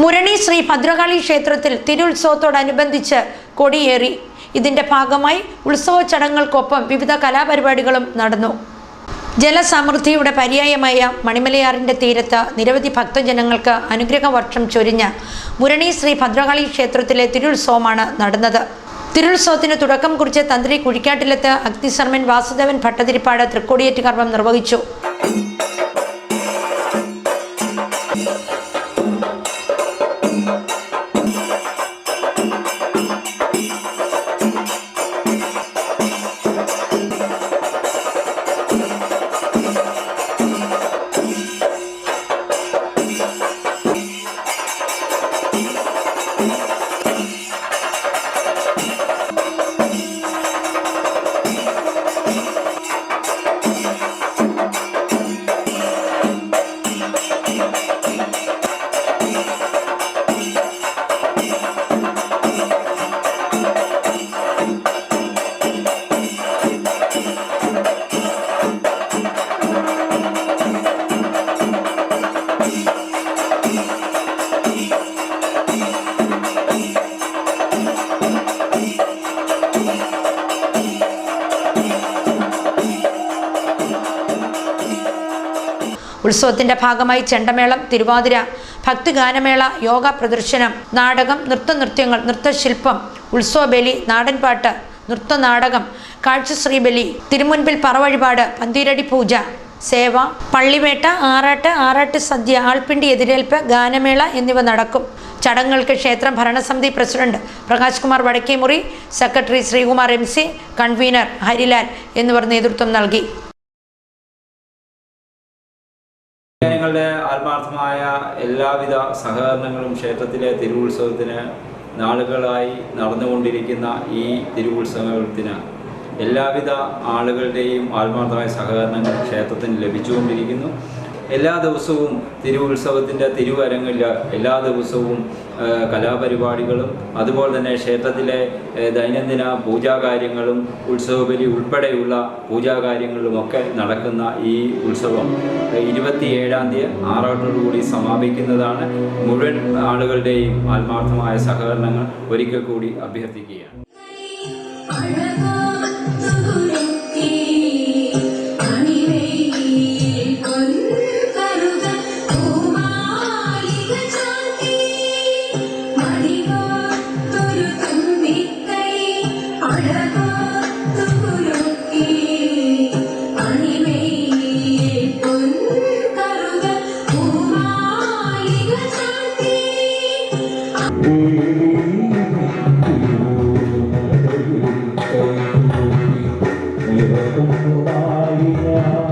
മുരണി ശ്രീ ഭദ്രകാളി ക്ഷേത്രത്തിൽ തിരുത്സവത്തോടനുബന്ധിച്ച് കൊടിയേറി. ഇതിന്റെ ഭാഗമായി ഉത്സവ ചടങ്ങുകൾക്കൊപ്പം വിവിധ കലാപരിപാടികളും നടന്നു. ജലസമൃദ്ധിയുടെ പര്യായമായ മണിമലയാറിന്റെ തീരത്ത് നിരവധി ഭക്തജനങ്ങൾക്ക് അനുഗ്രഹവർഷം ചൊരിഞ്ഞ മുരണി ശ്രീ ഭദ്രകാളി ക്ഷേത്രത്തിലെ തിരുത്സവമാണ് നടന്നത്. തിരുത്സവത്തിന് തുടക്കം കുറിച്ച് തന്ത്രി കുഴിക്കാട്ടിലത്ത് അഗ്നിശർമ്മൻ വാസുദേവൻ ഭട്ടതിരിപ്പാട് തൃക്കൊടിയേറ്റ് കർമ്മം നിർവഹിച്ചു. ഉത്സവത്തിന്റെ ഭാഗമായി ചെണ്ടമേളം, തിരുവാതിര, ഭക്തിഗാനമേള, യോഗ പ്രദർശനം, നാടകം, നൃത്തനൃത്യങ്ങൾ, നൃത്തശില്പം, ഉത്സവബലി, നാടൻപാട്ട്, നൃത്തനാടകം, കാഴ്ചശ്രീബലി, തിരുമുൻപിൽ പറവഴിപാട്, പന്തീരടി പൂജ, സേവ, പള്ളിവേട്ട, ആറാട്ട് സദ്യ, ആൾപ്പിണ്ടി എതിരേൽപ്പ്, ഗാനമേള എന്നിവ നടക്കും. ചടങ്ങുകൾക്ക് ക്ഷേത്രം ഭരണസമിതി president Prakash Kumar Vadakkemuri, secretary Sreekumar MC, convener Harilal എന്നിവർ നേതൃത്വം നൽകി. ജനങ്ങളുടെ ആത്മാർത്ഥമായ എല്ലാവിധ സഹകരണങ്ങളും ക്ഷേത്രത്തിലെ തിരുവുത്സവത്തിന് നാളുകളായി നടന്നുകൊണ്ടിരിക്കുന്ന ഈ തിരുവുത്സവത്തിന് എല്ലാവിധ ആളുകളുടെയും ആത്മാർത്ഥമായ സഹകരണങ്ങൾ ക്ഷേത്രത്തിന് ലഭിച്ചുകൊണ്ടിരിക്കുന്നു. എല്ലാ ദിവസവും തിരുവുത്സവത്തിൻ്റെ തിരുവരങ്ങിൽ എല്ലാ ദിവസവും കലാപരിപാടികളും അതുപോലെ തന്നെ ക്ഷേത്രത്തിലെ ദൈനംദിന പൂജാകാര്യങ്ങളും ഉത്സവബലി ഉൾപ്പെടെയുള്ള പൂജാകാര്യങ്ങളുമൊക്കെ നടക്കുന്ന ഈ ഉത്സവം 27-ാം തീയതി ആറാട്ടോടുകൂടി സമാപിക്കുന്നതാണ്. മുഴുവൻ ആളുകളുടെയും ആത്മാർത്ഥമായ സഹകരണങ്ങൾ ഒരിക്കൽ കൂടി അഭ്യർത്ഥിക്കുകയാണ്. Yeah.